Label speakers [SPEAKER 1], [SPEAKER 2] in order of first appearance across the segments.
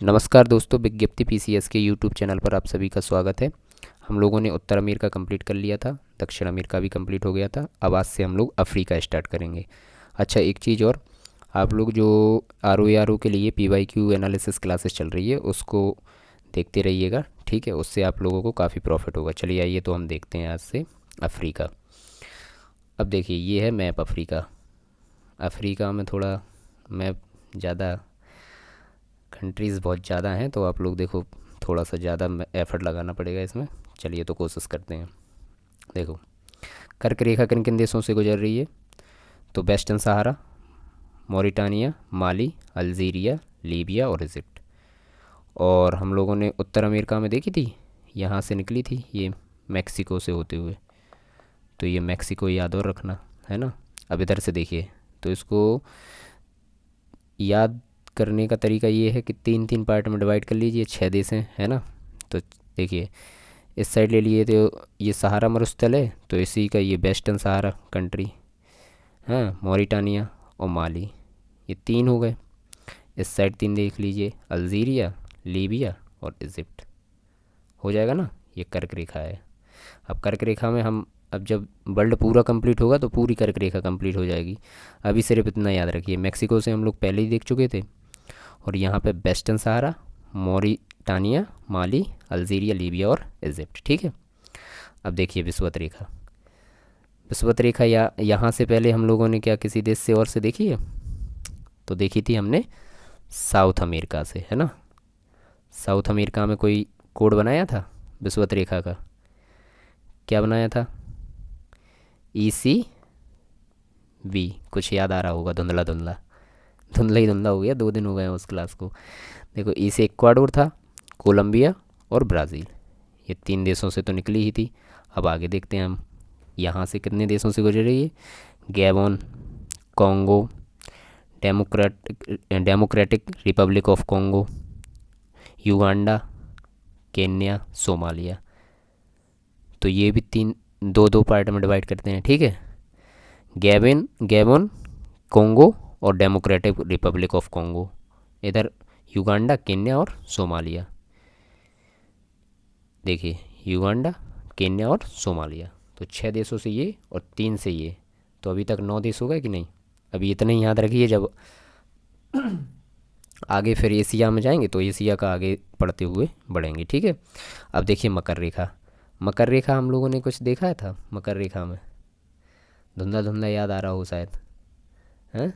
[SPEAKER 1] नमस्कार दोस्तों, विज्ञप्ति पीसीएस के यूट्यूब चैनल पर आप सभी का स्वागत है। हम लोगों ने उत्तर अमेरिका कंप्लीट कर लिया था, दक्षिण अमेरिका भी कंप्लीट हो गया था। अब आज से हम लोग अफ्रीका स्टार्ट करेंगे। अच्छा, एक चीज़ और, आप लोग जो आर ओ के लिए पीवाईक्यू एनालिसिस क्लासेस चल रही है उसको देखते रहिएगा, ठीक है। उससे आप लोगों को काफ़ी प्रॉफिट होगा। चलिए आइए तो हम देखते हैं आज से अफ्रीका। अब देखिए, ये है मैप अफ्रीका। अफ्रीका में थोड़ा मैप ज़्यादा, कंट्रीज़ बहुत ज़्यादा हैं, तो आप लोग देखो थोड़ा सा ज़्यादा एफर्ट लगाना पड़ेगा इसमें। चलिए तो कोशिश करते हैं। देखो, कर्क रेखा किन किन देशों से गुजर रही है? तो वेस्टर्न सहारा, मॉरिटानिया, माली, अल्जीरिया, लीबिया और इजिप्ट। और हम लोगों ने उत्तर अमेरिका में देखी थी, यहाँ से निकली थी ये, मैक्सिको से होते हुए। तो ये मैक्सिको याद और रखना है ना। अब इधर से देखिए, तो इसको याद करने का तरीका ये है कि तीन तीन पार्ट में डिवाइड कर लीजिए। छः देश हैं, है ना। तो देखिए, इस साइड ले लिए तो ये सहारा मरुस्थल है, तो इसी का ये वेस्टर्न सहारा कंट्री, हाँ, मॉरिटानिया और माली, ये तीन हो गए। इस साइड तीन देख लीजिए, अल्जीरिया, लीबिया और इजिप्ट। हो जाएगा ना। ये कर्क रेखा है। अब कर्क रेखा में हम, अब जब वर्ल्ड पूरा कंप्लीट होगा तो पूरी कर्क रेखा कंप्लीट हो जाएगी। अभी सिर्फ इतना याद रखिए, मैक्सिको से हम लोग पहले ही देख चुके थे। और यहाँ पे वेस्टर्न सहारा, मॉरिटानिया, माली, अल्जीरिया, लीबिया और इजिप्ट, ठीक है। अब देखिए विषुवत रेखा। विषुवत रेखा या यहाँ से पहले हम लोगों ने क्या किसी देश से और से देखी है? तो देखी थी हमने साउथ अमेरिका से, है ना। साउथ अमेरिका में कोई कोड बनाया था विषुवत रेखा का? क्या बनाया था? ECV। कुछ याद आ रहा होगा, धुंधला धुंधला, धुंधला ही धुंधला हो गया, 2 दिन हो गए हैं उस क्लास को। देखो, ई से इक्वाडोर था, कोलंबिया और ब्राज़ील। ये तीन देशों से तो निकली ही थी। अब आगे देखते हैं हम, यहाँ से कितने देशों से गुजर रही है? Gabon, Congo, democratic Republic of Congo, Uganda, Kenya, Somalia. तो ये भी तीन, दो दो पार्ट में डिवाइड करते हैं, ठीक है। गैबोन, कॉन्गो और डेमोक्रेटिक रिपब्लिक ऑफ कॉन्गो। इधर युगांडा, केन्या और सोमालिया। देखिए, युगांडा, केन्या और सोमालिया। तो 6 देशों से ये और 3 से ये, तो अभी तक 9 देश हो गए कि नहीं। अभी इतने ही याद रखिए, जब आगे फिर एशिया में जाएंगे तो एशिया का आगे पढ़ते हुए बढ़ेंगे, ठीक है। अब देखिए मकर रेखा। मकर रेखा हम लोगों ने कुछ देखा था मकर रेखा में, धुंधला धुंधला याद आ रहा हो शायद, हैं?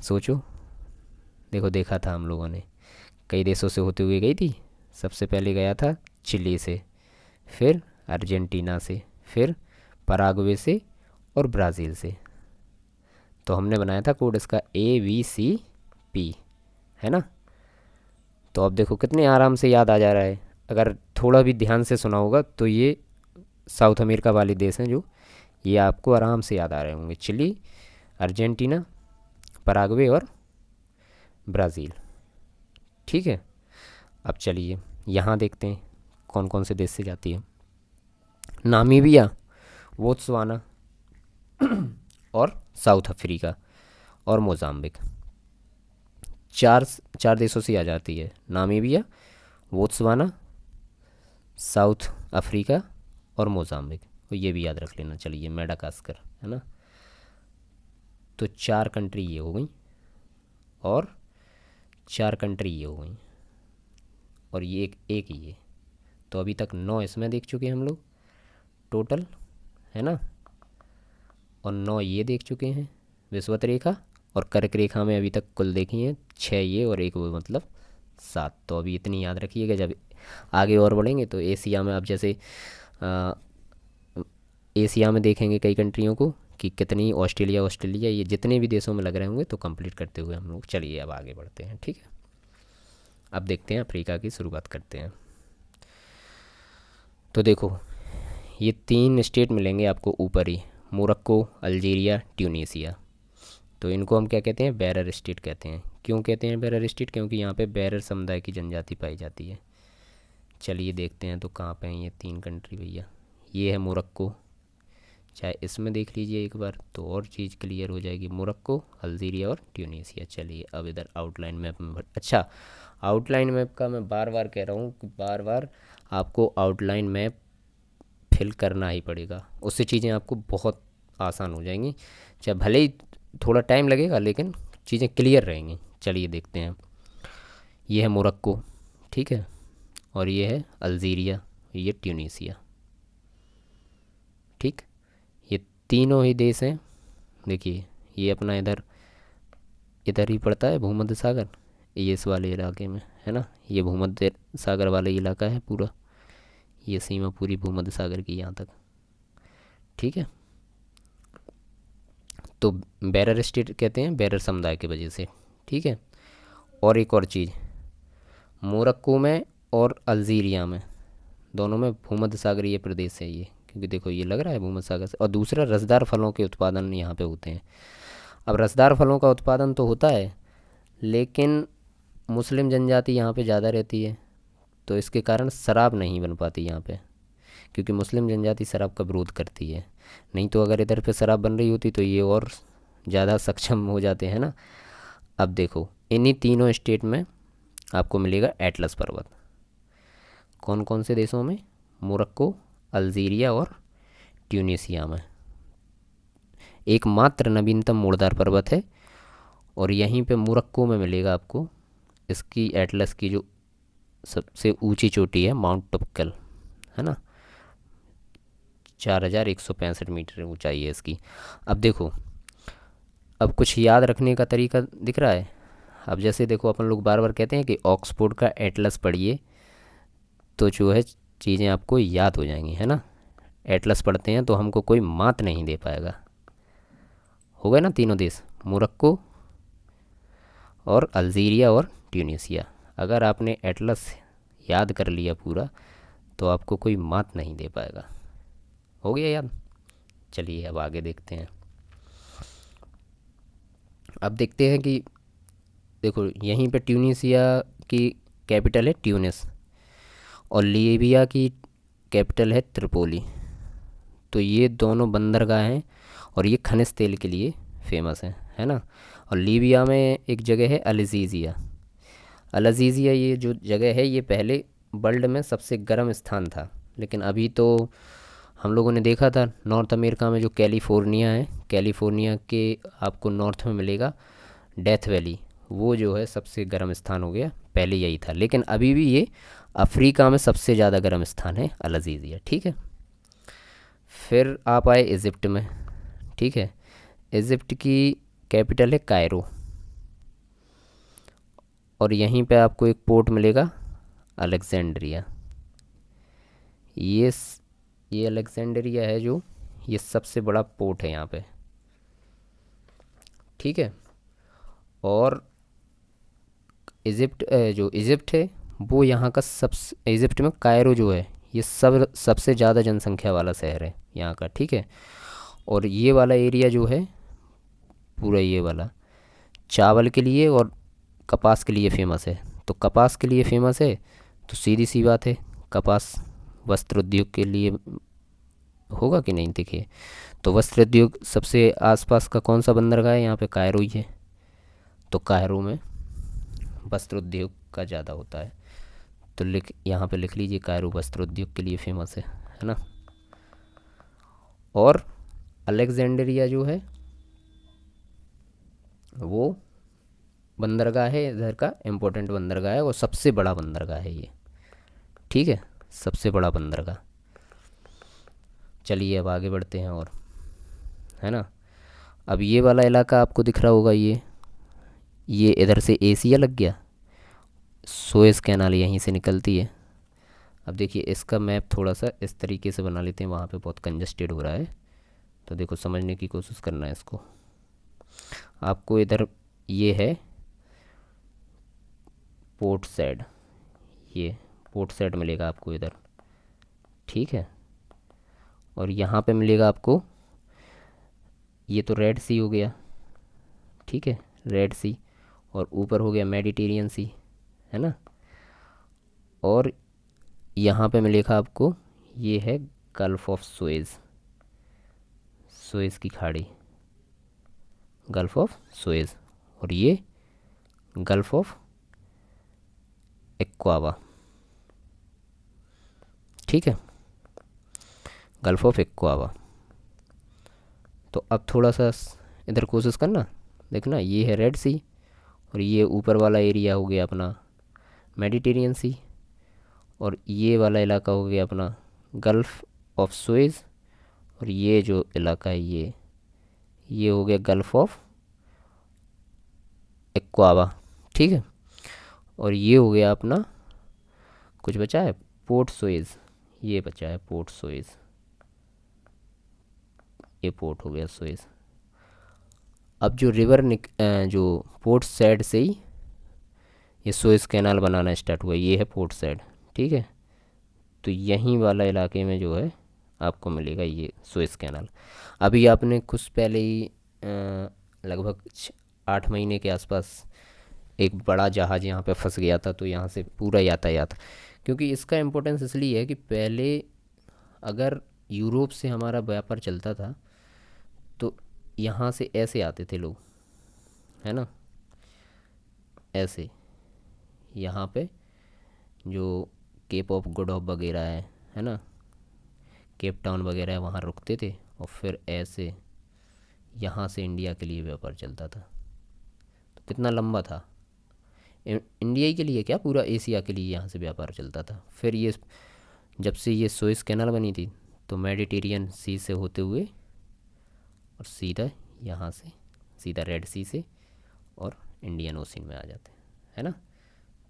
[SPEAKER 1] सोचो। देखो, देखा था हम लोगों ने, कई देशों से होते हुए गई थी। सबसे पहले गया था चिली से, फिर अर्जेंटीना से, फिर पराग्वे से और ब्राज़ील से। तो हमने बनाया था कोड इसका ABCP, है ना। तो अब देखो कितने आराम से याद आ जा रहा है। अगर थोड़ा भी ध्यान से सुना होगा तो ये साउथ अमेरिका वाले देश हैं जो, ये आपको आराम से याद आ रहे होंगे। चिली, अर्जेंटीना, पराग्वे और ब्राज़ील, ठीक है। अब चलिए यहाँ देखते हैं कौन कौन से देश से जाती है। नामीबिया, बोत्सवाना और साउथ अफ्रीका और मोजाम्बिक। चार चार देशों से आ जाती है, नामीबिया, बोत्सवाना, साउथ अफ्रीका और मोजाम्बिक। तो ये भी याद रख लेना। चलिए, मेडागास्कर, है ना। तो 4 कंट्री ये हो गई और 4 कंट्री ये हो गई, और ये एक एक ये। तो अभी तक 9 इसमें देख चुके हैं हम लोग टोटल, है ना। और 9 ये देख चुके हैं विषुवत रेखा। और कर्क रेखा में अभी तक कुल देखी हैं 6 ये और एक वो, मतलब 7। तो अभी इतनी याद रखिएगा, जब आगे और बढ़ेंगे तो एशिया में, अब जैसे आ, एशिया में देखेंगे कई कंट्रियों को कि कितनी, ऑस्ट्रेलिया, ऑस्ट्रेलिया, ये जितने भी देशों में लग रहे होंगे तो कंप्लीट करते हुए हम लोग। चलिए अब आगे बढ़ते हैं, ठीक है। अब देखते हैं अफ्रीका की शुरुआत करते हैं। तो देखो, ये 3 स्टेट मिलेंगे आपको ऊपर ही, मोरक्को, अल्जीरिया, ट्यूनीसिया। तो इनको हम क्या कहते हैं? बैरर स्टेट कहते हैं। क्यों कहते हैं बैरर स्टेट? क्योंकि यहाँ पे बैरर समुदाय की जनजाति पाई जाती है। चलिए देखते हैं तो कहाँ पे हैं ये 3 कंट्री भैया। ये है मोरक्को, चाहे इसमें देख लीजिए एक बार तो और चीज़ क्लियर हो जाएगी। मोरक्को, अल्जीरिया और ट्यूनीसिया। चलिए अब इधर आउटलाइन मैप में अच्छा, आउटलाइन मैप का मैं बार बार कह रहा हूँ कि बार बार आपको आउटलाइन मैप फिल करना ही पड़ेगा, उससे चीज़ें आपको बहुत आसान हो जाएंगी। चाहे भले ही थोड़ा टाइम लगेगा लेकिन चीज़ें क्लियर रहेंगी। चलिए देखते हैं। ये है मोरक्को, ठीक है, और ये है अल्जीरिया, ये ट्यूनीसिया, ठीक। ये तीनों ही देश हैं। देखिए ये अपना इधर इधर ही पड़ता है भूमध्य सागर, ये इस वाले इलाके में है ना, ये भूमध्य सागर वाला इलाका है पूरा, ये सीमा पूरी भूमध्य सागर की यहाँ तक, ठीक है। तो बैरर स्टेट कहते हैं बैरर समुदाय की वजह से, ठीक है। और एक और चीज़, मोरक्को में और अल्जीरिया में दोनों में भूमध्य सागरीय प्रदेश है ये, क्योंकि देखो ये लग रहा है भूमध्य सागर से। और दूसरा, रसदार फलों के उत्पादन यहाँ पे होते हैं। अब रसदार फलों का उत्पादन तो होता है लेकिन मुस्लिम जनजाति यहाँ पे ज़्यादा रहती है, तो इसके कारण शराब नहीं बन पाती यहाँ पे, क्योंकि मुस्लिम जनजाति शराब का विरोध करती है। नहीं तो अगर इधर पे शराब बन रही होती तो ये और ज़्यादा सक्षम हो जाते हैं ना। अब देखो इन्हीं तीनों स्टेट में आपको मिलेगा एटलस पर्वत। कौन कौन से देशों में? मोरक्को, अल्जीरिया और ट्यूनीसिया में। एकमात्र नवीनतम मूलधार पर्वत है, और यहीं पे मोरक्को में मिलेगा आपको इसकी एटलस की जो सबसे ऊंची चोटी है, माउंट टुपकल, है ना, 4165 मीटर ऊंचाई है इसकी। अब देखो, अब कुछ याद रखने का तरीका दिख रहा है। अब जैसे देखो अपन लोग बार बार कहते हैं कि ऑक्सफोर्ड का एटलस पढ़िए, तो जो है चीज़ें आपको याद हो जाएंगी, है ना। एटलस पढ़ते हैं तो हमको कोई मात नहीं दे पाएगा। हो गए ना तीनों देश, मोरक्को और अल्जीरिया और ट्यूनीसिया। अगर आपने एटलस याद कर लिया पूरा तो आपको कोई मात नहीं दे पाएगा। हो गया याद? चलिए अब आगे देखते हैं। अब देखते हैं कि देखो यहीं पे ट्यूनीसिया की कैपिटल है ट्यूनिस, और लीबिया की कैपिटल है त्रिपोली। तो ये दोनों बंदरगाह हैं और ये खनिज तेल के लिए फेमस हैं, है ना। और लीबिया में एक जगह है अल्जीजिया। अल्जीजिया ये जो जगह है ये पहले वर्ल्ड में सबसे गर्म स्थान था, लेकिन अभी तो हम लोगों ने देखा था नॉर्थ अमेरिका में जो कैलिफोर्निया है, कैलिफोर्निया के आपको नॉर्थ में मिलेगा डेथ वैली, वो जो है सबसे गर्म स्थान हो गया। पहले यही था, लेकिन अभी भी ये अफ्रीका में सबसे ज़्यादा गर्म स्थान है अल्जीजिया, ठीक है। फिर आप आए इजिप्ट में, ठीक है। इजिप्ट की कैपिटल है कायरो, और यहीं पे आपको एक पोर्ट मिलेगा अलेक्जेंड्रिया। ये अलेक्जेंड्रिया है जो, ये सबसे बड़ा पोर्ट है यहाँ पे, ठीक है। और जो इजिप्ट है वो यहाँ का इजिप्ट में कायरो जो है ये सबसे ज़्यादा जनसंख्या वाला शहर है यहाँ का, ठीक है। और ये वाला एरिया जो है पूरा, ये वाला चावल के लिए और कपास के लिए फेमस है। तो कपास के लिए फेमस है तो सीधी सी बात है कपास वस्त्र उद्योग के लिए होगा कि नहीं। देखिए तो वस्त्र उद्योग सबसे आसपास का कौन सा बंदरगाह है? यहाँ पे कायरो ही है, तो कायरो में वस्त्र उद्योग का ज़्यादा होता है। तो यहाँ पे लिख लीजिए कायरो वस्त्र उद्योग के लिए फेमस है ना। और अलेक्जेंड्रिया जो है वो बंदरगाह है इधर का, इम्पोर्टेंट बंदरगाह है और सबसे बड़ा बंदरगाह है ये, ठीक है, सबसे बड़ा बंदरगाह। चलिए अब आगे बढ़ते हैं और, है ना। अब ये वाला इलाका आपको दिख रहा होगा, ये इधर से एशिया लग गया, सुएज़ कैनाल यहीं से निकलती है। अब देखिए इसका मैप थोड़ा सा इस तरीके से बना लेते हैं, वहाँ पे बहुत कंजस्टेड हो रहा है, तो देखो समझने की कोशिश करना है इसको। आपको इधर ये है पोर्ट साइड, ये पोर्ट साइड मिलेगा आपको इधर, ठीक है। और यहाँ पे मिलेगा आपको, ये तो रेड सी हो गया, ठीक है, रेड सी, और ऊपर हो गया मेडिटेरियन सी, है ना। और यहाँ पे मिलेगा आपको, ये है गल्फ ऑफ सुएज़, सुएज़ की खाड़ी, गल्फ ऑफ सुएज़, और ये गल्फ ऑफ एक्वावा। ठीक है, गल्फ ऑफ एक्वावा। तो अब थोड़ा सा इधर कोशिश करना, देखना ये है रेड सी, और ये ऊपर वाला एरिया हो गया अपना मेडिटेरियन सी, और ये वाला इलाका हो गया अपना गल्फ ऑफ सुएज़, और ये जो इलाका है ये हो गया गल्फ ऑफ एक्वावा। ठीक है, और ये हो गया अपना, कुछ बचा है पोर्ट सुएज़, ये बचा है पोर्ट सुएज़, ये पोर्ट हो गया सुएज़। अब जो रिवर जो पोर्ट साइड से ही ये सुएज़ कैनाल बनाना स्टार्ट हुआ, ये है पोर्ट साइड। ठीक है, तो यहीं वाला इलाके में जो है आपको मिलेगा ये सुएज़ कैनाल। अभी आपने कुछ पहले ही लगभग 8 महीने के आसपास एक बड़ा जहाज़ यहाँ पे फंस गया था, तो यहाँ से पूरा यातायात, क्योंकि इसका इम्पोर्टेंस इसलिए है कि पहले अगर यूरोप से हमारा व्यापार चलता था तो यहाँ से ऐसे आते थे लोग, है ना, ऐसे यहाँ पे जो केप ऑफ गुड होप वगैरह है ना, केप टाउन वगैरह है, वहाँ रुकते थे, और फिर ऐसे यहाँ से इंडिया के लिए व्यापार चलता था। तो कितना लंबा था, इंडिया ही के लिए क्या, पूरा एशिया के लिए यहाँ से व्यापार चलता था। फिर ये जब से ये सुएज़ कैनाल बनी थी तो मेडिटेरियन सी से होते हुए और सीधा यहाँ से सीधा रेड सी से और इंडियन ओशन में आ जाते हैं, है ना।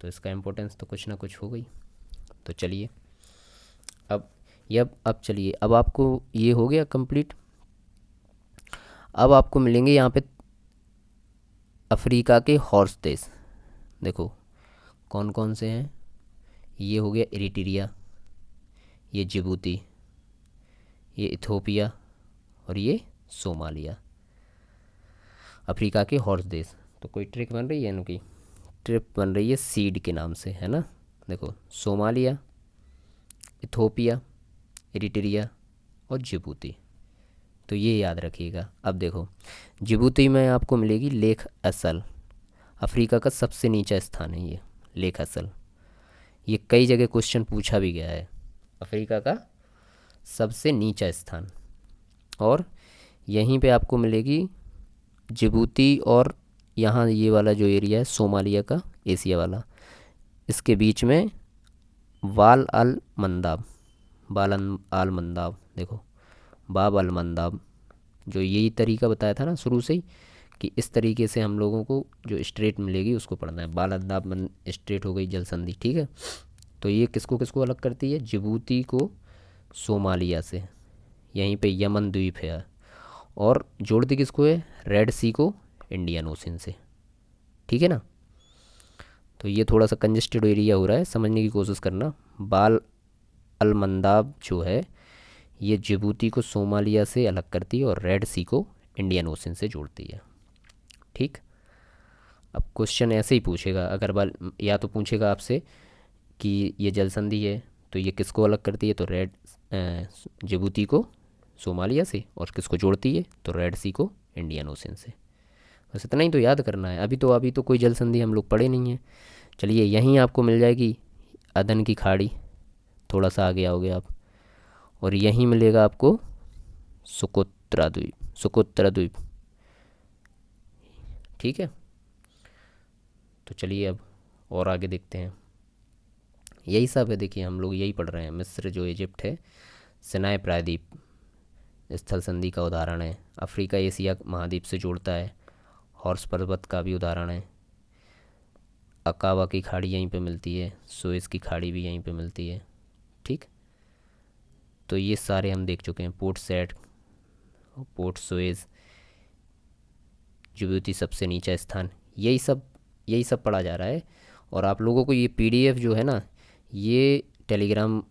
[SPEAKER 1] तो इसका इम्पोर्टेंस तो कुछ ना कुछ हो गई। तो चलिए अब चलिए, अब आपको ये हो गया कंप्लीट। अब आपको मिलेंगे यहाँ पे अफ्रीका के हॉर्स देश। देखो कौन कौन से हैं, ये हो गया इरिट्रिया, ये जिबूती, ये इथोपिया, और ये सोमालिया, अफ्रीका के हॉर्स देश। तो कोई ट्रिक बन रही है इनकी, ट्रिप बन रही है सीड के नाम से, है ना। देखो सोमालिया, इथोपिया, इरिट्रिया और जिबूती, तो ये याद रखिएगा। अब देखो जिबूती में आपको मिलेगी लेक असल, अफ्रीका का सबसे नीचा स्थान है ये लेक असल। ये कई जगह क्वेश्चन पूछा भी गया है, अफ्रीका का सबसे नीचा स्थान। और यहीं पे आपको मिलेगी जिबूती, और यहाँ ये वाला जो एरिया है सोमालिया का, एशिया वाला, इसके बीच में वाल अल मंदाब, अल मंदाब, देखो बाब अल मंदाब, जो यही तरीका बताया था ना शुरू से ही कि इस तरीके से हम लोगों को जो स्ट्रेट मिलेगी उसको पढ़ना है। बाल अंदाब स्ट्रेट हो गई जल संधि, ठीक है। तो ये किसको किसको अलग करती है, जिबूती को सोमालिया से, यहीं पे यमन द्वीप है, और जोड़ती किसको है, रेड सी को इंडियन ओशन से, ठीक है ना। तो ये थोड़ा सा कंजेस्टेड एरिया हो रहा है, समझने की कोशिश करना। बाल अल मंदाब जो है ये जिबूती को सोमालिया से अलग करती है और रेड सी को इंडियन ओशन से जोड़ती है, ठीक। अब क्वेश्चन ऐसे ही पूछेगा अगर बाल, या तो पूछेगा आपसे कि ये जल संधि है तो ये किसको अलग करती है, तो रेड जिबूती को सोमालिया से, और किसको जोड़ती है, तो रेड सी को इंडियन ओशन से। बस इतना ही तो याद करना है। अभी तो कोई जल संधि हम लोग पढ़े नहीं हैं। चलिए यहीं आपको मिल जाएगी अदन की खाड़ी, थोड़ा सा आगे आओगे आप, और यहीं मिलेगा आपको सुकोत्रा द्वीप, ठीक है। तो चलिए अब और आगे देखते हैं। यही सब है, देखिए हम लोग यही पढ़ रहे हैं। मिस्र जो इजिप्ट है, सिनाई प्रायद्वीप स्थल संधि का उदाहरण है। अफ्रीका एशिया महाद्वीप से जोड़ता है। हॉर्स पर्वत का भी उदाहरण है। अकावा की खाड़ी यहीं पे मिलती है, सुएज़ की खाड़ी भी यहीं पे मिलती है, ठीक। तो ये सारे हम देख चुके हैं, port sad, port Suez, Djibouti सबसे नीचा स्थान, यही सब पढ़ा जा रहा है। और आप लोगों को ये पीडीएफ जो है ना, ये टेलीग्राम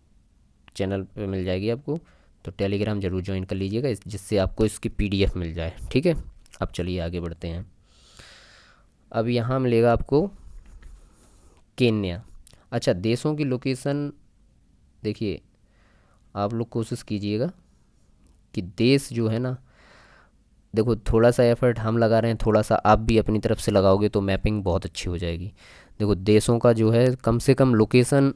[SPEAKER 1] चैनल पे मिल जाएगी आपको, तो टेलीग्राम ज़रूर ज्वाइन कर लीजिएगा जिससे आपको इसकी पीडीएफ मिल जाए, ठीक है। अब चलिए आगे बढ़ते हैं। अब यहाँ मिलेगा आपको केन्या। अच्छा, देशों की लोकेशन देखिए, आप लोग कोशिश कीजिएगा कि देश जो है ना देखो थोड़ा सा एफर्ट हम लगा रहे हैं, थोड़ा सा आप भी अपनी तरफ से लगाओगे तो मैपिंग बहुत अच्छी हो जाएगी। देखो देशों का जो है कम से कम लोकेशन,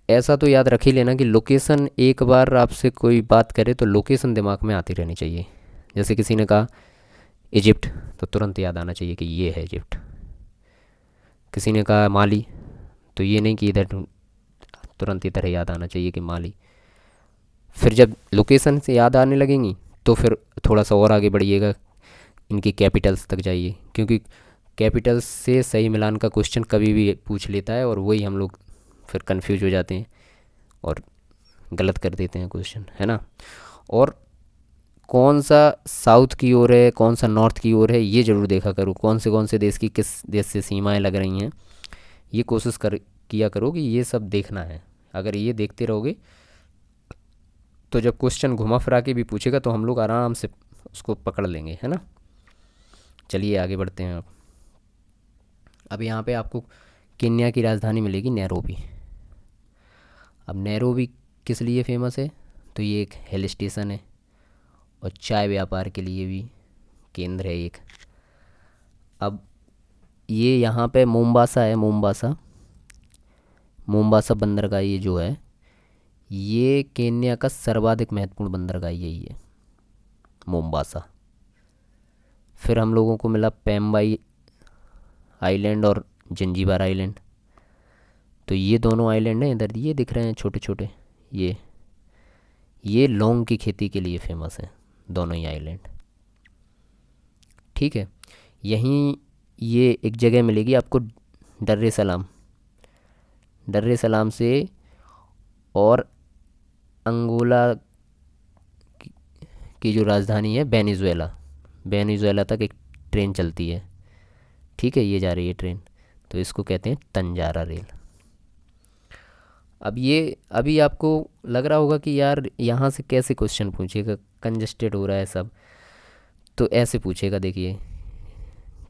[SPEAKER 1] ऐसा तो याद रख ही लेना कि लोकेशन, एक बार आपसे कोई बात करे तो लोकेशन दिमाग में आती रहनी चाहिए। जैसे किसी ने कहा इजिप्ट, तो तुरंत याद आना चाहिए कि ये है इजिप्ट। किसी ने कहा माली, तो ये नहीं कि इधर, तुरंत इधर याद आना चाहिए कि माली। फिर जब लोकेशन से याद आने लगेंगी तो फिर थोड़ा सा और आगे बढ़िएगा, इनकी कैपिटल्स तक जाइए, क्योंकि कैपिटल्स से सही मिलान का क्वेश्चन कभी भी पूछ लेता है और वही हम लोग फिर कंफ्यूज हो जाते हैं और गलत कर देते हैं क्वेश्चन, है ना। और कौन सा साउथ की ओर है, कौन सा नॉर्थ की ओर है, ये ज़रूर देखा करो। कौन से देश की किस देश से सीमाएं लग रही हैं, ये कोशिश कर किया करो कि ये सब देखना है। अगर ये देखते रहोगे तो जब क्वेश्चन घुमा फिरा के भी पूछेगा तो हम लोग आराम से उसको पकड़ लेंगे, है ना। चलिए आगे बढ़ते हैं। अब यहाँ पे आपको केन्या की राजधानी मिलेगी नैरोबी। अब नैरोबी किस लिए फेमस है, तो ये एक हिल स्टेशन है और चाय व्यापार के लिए भी केंद्र है एक। अब ये यहाँ पे मोम्बासा है, मोम्बासा, मोम्बासा बंदरगाह ये जो है, ये केन्या का सर्वाधिक महत्वपूर्ण बंदरगाह यही है, मोम्बासा। फिर हम लोगों को मिला पेम्बाई आइलैंड और जंजीबार आइलैंड। तो ये दोनों आइलैंड हैं इधर, ये दिख रहे हैं छोटे छोटे, ये लौंग की खेती के लिए फेमस है दोनों ही आइलैंड। ठीक है, यहीं ये एक जगह मिलेगी आपको, डर्रे सलाम, डर्रे सलाम से और अंगोला की जो राजधानी है वेनेजुएला, वेनेजुएला तक एक ट्रेन चलती है। ठीक है, ये जा रही है ट्रेन, तो इसको कहते हैं तंजारा रेल। अब ये अभी आपको लग रहा होगा कि यार यहाँ से कैसे क्वेश्चन पूछेगा, कंजस्टेड हो रहा है सब। तो ऐसे पूछेगा, देखिए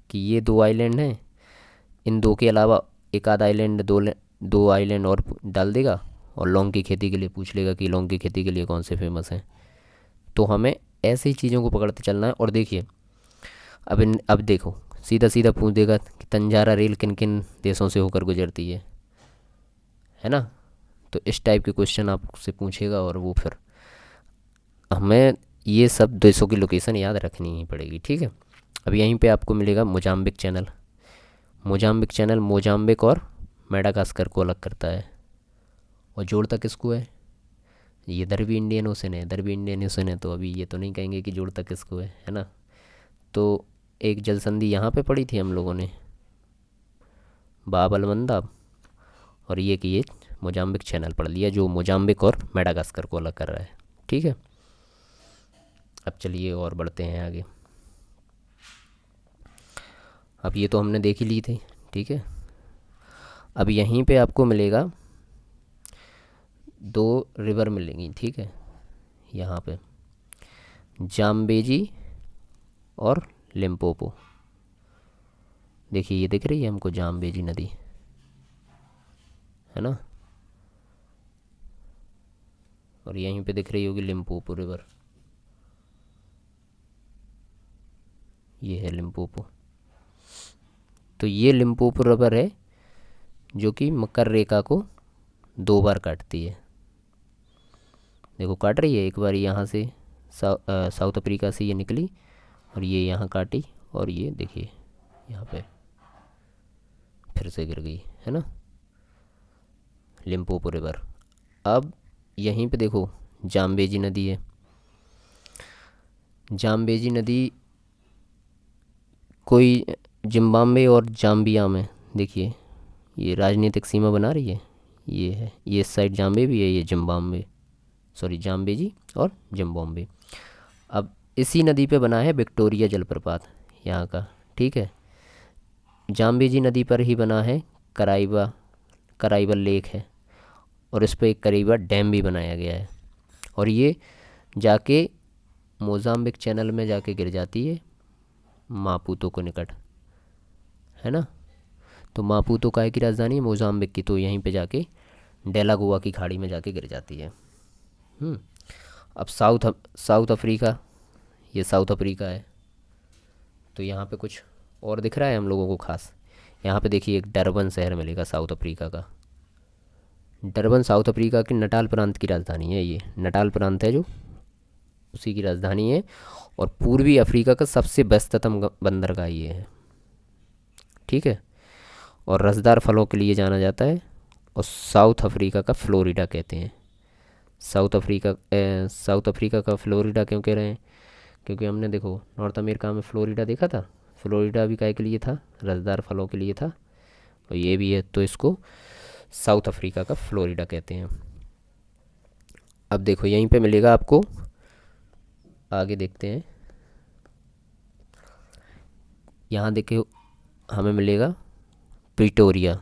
[SPEAKER 1] कि ये दो आइलैंड हैं, इन दो के अलावा एक आध आइलैंड, दो आइलैंड और डाल देगा और लौंग की खेती के लिए पूछ लेगा कि लौंग की खेती के लिए कौन से फेमस हैं। तो हमें ऐसी चीज़ों को पकड़ते चलना है। और देखिए अब देखो सीधा सीधा पूछ देगा कि तंजारा रेल किन किन देशों से होकर गुजरती है ना। तो इस टाइप के क्वेश्चन आपसे पूछेगा और वो फिर हमें ये सब देशों की लोकेशन याद रखनी ही पड़ेगी। ठीक है, अब यहीं पे आपको मिलेगा Mozambique channel. Mozambique channel Mozambique और मेडागास्कर को अलग करता है और जोड़ता किसको है, ये इधर भी इंडियन ओशन है, इधर भी इंडियन ओशन है, तो अभी ये तो नहीं कहेंगे कि जोड़ता किसको है ना। तो एक जल संधि यहाँ पे पड़ी थी हम लोगों ने, बाब अलमंदाब, और ये मोजाम्बिक चैनल पढ़ लिया जो मोजाम्बिक और मेडागास्कर को अलग कर रहा है। ठीक है, अब चलिए और बढ़ते हैं आगे। अब ये तो हमने देख ही ली थी, ठीक है। अब यहीं पे आपको मिलेगा दो रिवर मिलेंगी, ठीक है, यहाँ पे जाम्बेजी और लिम्पोपो। देखिए ये दिख रही है हमको जाम्बेजी नदी, है ना, और यहीं पे दिख रही होगी लिम्पोपो रिवर, ये है लिम्पोपो। तो ये लिम्पोपो रिवर है जो कि मकर रेखा को दो बार काटती है। देखो काट रही है, एक बार यहाँ से साउथ अफ्रीका से ये निकली और ये यहाँ काटी, और ये देखिए यहाँ पे फिर से गिर गई, है ना, लिम्पोपो रिवर। अब यहीं पे देखो जाम्बेजी नदी है। जाम्बेजी नदी कोई जिम्बाब्वे और जाम्बिया में, देखिए ये राजनीतिक सीमा बना रही है, ये है, ये इस साइड जाम्बे भी है, ये जिम्बाब्वे, सॉरी जाम्बेजी और जिम्बाब्वे। अब इसी नदी पे बना है विक्टोरिया जलप्रपात यहाँ का, ठीक है। जाम्बेजी नदी पर ही बना है कराईबा लेक है, और इस पर एक कराईबा डैम भी बनाया गया है, और ये जाके मोजाम्बिक चैनल में जाके गिर जाती है मापुतो को निकट, है ना। तो मापुतो काय की राजधानी है, मोजाम्बिक की, तो यहीं पे जाके डेलागोआ की खाड़ी में जाके गिर जाती है। अब साउथ अफ्रीका, ये साउथ अफ्रीका है, तो यहाँ पे कुछ और दिख रहा है हम लोगों को खास। यहाँ पे देखिए एक डरबन शहर मिलेगा साउथ अफ्रीका का। डरबन साउथ अफ्रीका की नटाल प्रांत की राजधानी है। ये नटाल प्रांत है जो, उसी की राजधानी है। और पूर्वी अफ्रीका का सबसे व्यस्ततम बंदरगाह ये है। ठीक है। और रसदार फलों के लिए जाना जाता है। और साउथ अफ्रीका का फ्लोरिडा कहते हैं। साउथ अफ्रीका का फ्लोरिडा क्यों कह रहे हैं? क्योंकि हमने देखो नॉर्थ अमेरिका में फ्लोरिडा देखा था। फ्लोरिडा भी काय के लिए था? रसदार फलों के लिए था। और ये भी है, तो इसको साउथ अफ्रीका का फ्लोरिडा कहते हैं। अब देखो यहीं पे मिलेगा आपको, आगे देखते हैं। यहाँ देखिए हमें मिलेगा प्रिटोरिया।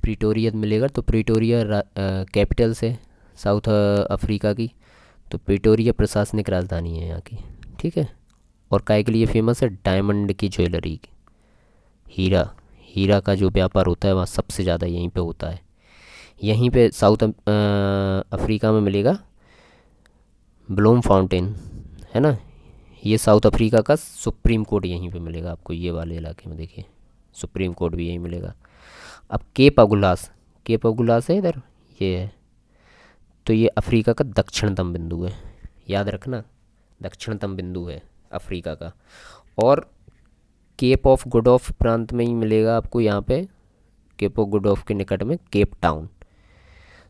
[SPEAKER 1] प्रिटोरिया मिलेगा, तो प्रिटोरिया कैपिटल से साउथ अफ्रीका की। तो प्रिटोरिया प्रशासनिक राजधानी है यहाँ की। ठीक है। और काय के लिए फेमस है? डायमंड की ज्वेलरी की, हीरा। हीरा का जो व्यापार होता है वहाँ सबसे ज़्यादा यहीं पे होता है। यहीं पे साउथ अफ्रीका में मिलेगा ब्लूम फाउंटेन, है ना। ये साउथ अफ्रीका का सुप्रीम कोर्ट यहीं पे मिलेगा आपको, ये वाले इलाके में देखिए सुप्रीम कोर्ट भी यहीं मिलेगा। अब केप अगुलास, केप अगुलास है इधर, ये है। तो ये अफ्रीका का दक्षिणतम बिंदु है, याद रखना, दक्षिणतम बिंदु है अफ्रीका का। और केप ऑफ गुड ऑफ प्रांत में ही मिलेगा आपको यहाँ पे, केप ऑफ गुड ऑफ के निकट में केप टाउन।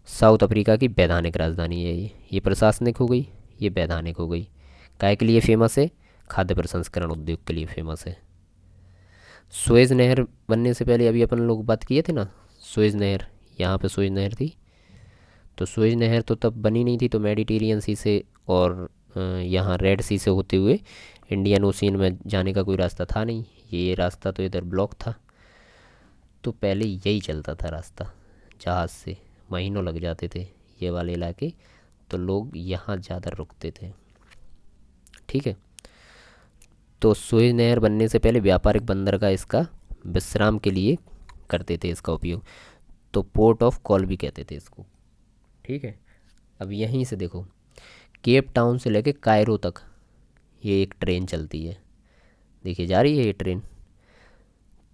[SPEAKER 1] साउथ अफ्रीका की वैधानिक राजधानी है ये प्रशासनिक हो गई, ये वैधानिक हो गई। काय के लिए फेमस है? खाद्य प्रसंस्करण उद्योग के लिए फेमस है। सुएज नहर बनने से पहले अभी अपन लोग बात किए थे ना, सुएज नहर, यहाँ पे सुएज नहर थी। तो सुएज नहर तो तब बनी नहीं थी, तो मेडिटेरियन सी से और यहाँ रेड सी से होते हुए इंडियन ओशियन में जाने का कोई रास्ता था नहीं। ये रास्ता तो इधर ब्लॉक था, तो पहले यही चलता था रास्ता, जहाज़ से महीनों लग जाते थे ये वाले इलाके। तो लोग यहाँ ज़्यादा रुकते थे। ठीक है। तो सुएज नहर बनने से पहले व्यापारिक बंदरगाह इसका विश्राम के लिए करते थे इसका उपयोग। तो पोर्ट ऑफ कॉल भी कहते थे इसको। ठीक है। अब यहीं से देखो, केप टाउन से लेके कायरो तक ये एक ट्रेन चलती है। देखिए जा रही है ये ट्रेन।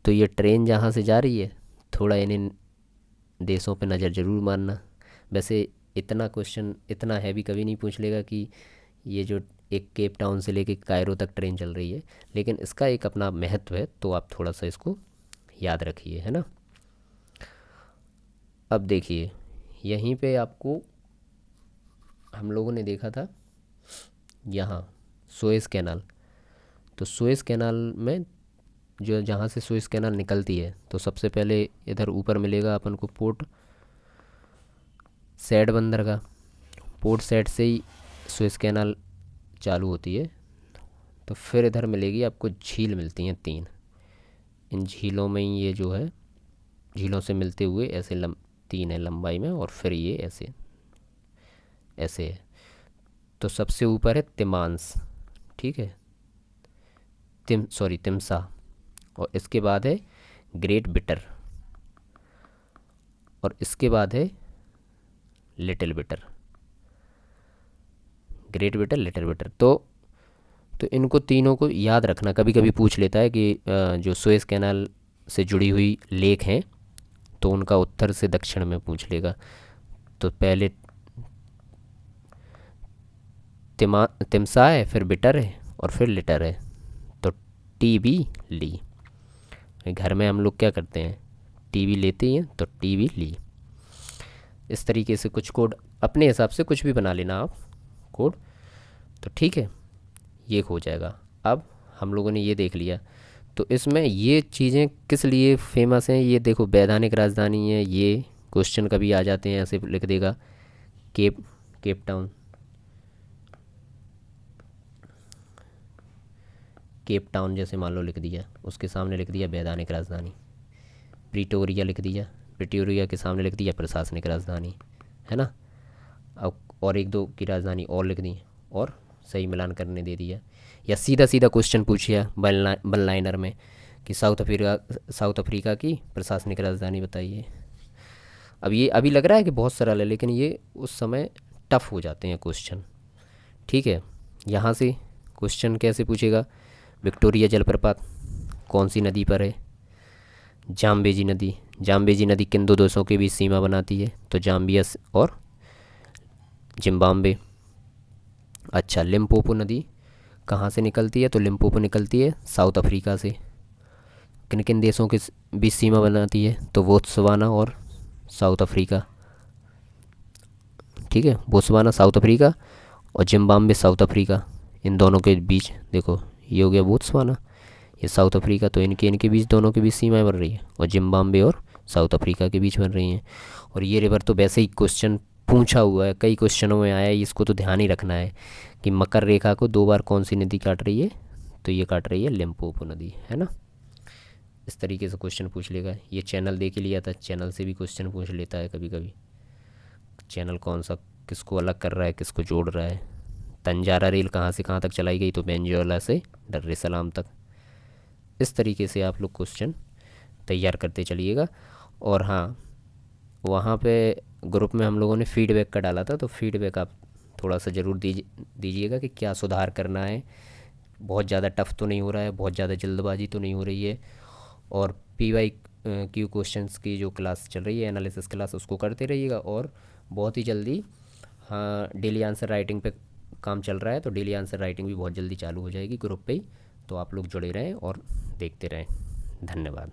[SPEAKER 1] तो ये ट्रेन जहाँ से जा रही है, थोड़ा इन्हें देशों पे नज़र ज़रूर मारना। वैसे इतना क्वेश्चन इतना हैवी कभी नहीं पूछ लेगा कि ये जो एक केप टाउन से लेके कायरो तक ट्रेन चल रही है, लेकिन इसका एक अपना महत्व है, तो आप थोड़ा सा इसको याद रखिए, है ना। अब देखिए यहीं पे आपको हम लोगों ने देखा था यहाँ सुएज़ कैनाल। तो सुएज़ कैनाल में जो जहाँ से सुएज़ कैनाल निकलती है, तो सबसे पहले इधर ऊपर मिलेगा अपन को पोर्ट सैड बंदरगाह। पोर्ट सैड से ही सुएज़ कैनाल चालू होती है। तो फिर इधर मिलेगी आपको झील, मिलती हैं 3। इन झीलों में ही ये जो है, झीलों से मिलते हुए ऐसे 3 है लंबाई में, और फिर ये ऐसे ऐसे है। तो सबसे ऊपर है तिमांस, ठीक है, तिमसा। और इसके बाद है ग्रेट बिटर, और इसके बाद है little bitter. Great bitter, little bitter. तो इनको तीनों को याद रखना। कभी कभी पूछ लेता है कि जो सुएज़ कैनाल से जुड़ी हुई लेक हैं, तो उनका उत्तर से दक्षिण में पूछ लेगा। तो पहले तिमसा है, फिर बिटर है, और फिर लिटर है। तो टी बी ली। घर में हम लोग क्या करते हैं, टीवी लेते ही हैं, तो टीवी ली। इस तरीके से कुछ कोड अपने हिसाब से कुछ भी बना लेना आप कोड, तो ठीक है, ये हो जाएगा। अब हम लोगों ने ये देख लिया। तो इसमें ये चीज़ें किस लिए फेमस हैं, ये देखो वैधानिक राजधानी है, ये क्वेश्चन कभी आ जाते हैं ऐसे लिख देगा केप टाउन, केप टाउन जैसे मान लो लिख दिया, उसके सामने लिख दिया वैधानिक राजधानी। प्रिटोरिया लिख दिया, प्रिटोरिया के सामने लिख दिया प्रशासनिक राजधानी, है ना। अब और 1-2 की राजधानी और लिख दी, और सही मिलान करने दे दिया। या सीधा सीधा क्वेश्चन पूछिए वन लाइनर में कि साउथ अफ्रीका की प्रशासनिक राजधानी बताइए। अब ये अभी लग रहा है कि बहुत सरल है, लेकिन ये उस समय टफ़ हो जाते हैं क्वेश्चन। ठीक है। यहाँ से क्वेश्चन कैसे पूछेगा, विक्टोरिया जलप्रपात कौन सी नदी पर है? जाम्बेजी नदी। जाम्बेजी नदी किन दो देशों के बीच सीमा बनाती है? तो जाम्बिया और जिम्बाब्वे। अच्छा, लिम्पोपो नदी कहाँ से निकलती है? तो लिम्पोपो निकलती है साउथ अफ्रीका से। किन किन देशों के बीच सीमा बनाती है? तो बोत्सवाना और साउथ अफ्रीका। ठीक है, बोत्सवाना साउथ अफ्रीका और जिम्बाब्वे साउथ अफ्रीका, इन दोनों के बीच देखो, ये हो गया बोत्सवाना, ये साउथ अफ्रीका, तो इनके इनके बीच दोनों के बीच सीमाएं बन रही है और जिम्बाब्वे और साउथ अफ्रीका के बीच बन रही हैं। और ये रिवर तो वैसे ही क्वेश्चन पूछा हुआ है, कई क्वेश्चनों में आया है, इसको तो ध्यान ही रखना है कि मकर रेखा को दो बार कौन सी नदी काट रही है? तो ये काट रही है लिम्पोपो नदी, है ना। इस तरीके से क्वेश्चन पूछ लेगा। ये चैनल दे के लिया था, चैनल से भी क्वेश्चन पूछ लेता है कभी कभी। चैनल कौन सा किसको अलग कर रहा है, किसको जोड़ रहा है। तंजारा रेल कहाँ से कहाँ तक चलाई गई? तो बेंजोला से डर्रे सलाम तक। इस तरीके से आप लोग क्वेश्चन तैयार करते चलिएगा। और हाँ, वहाँ पे ग्रुप में हम लोगों ने फीडबैक का डाला था, तो फीडबैक आप थोड़ा सा ज़रूर दीजिएगा कि क्या सुधार करना है। बहुत ज़्यादा टफ तो नहीं हो रहा है, बहुत ज़्यादा जल्दबाजी तो नहीं हो रही है। और PYQ क्वेश्चंस की जो क्लास चल रही है, एनालिसिस क्लास, उसको करते रहिएगा। और बहुत ही जल्दी, हाँ, डेली आंसर राइटिंग पे काम चल रहा है, तो डेली आंसर राइटिंग भी बहुत जल्दी चालू हो जाएगी ग्रुप पे ही। तो आप लोग जुड़े रहें और देखते रहें। धन्यवाद।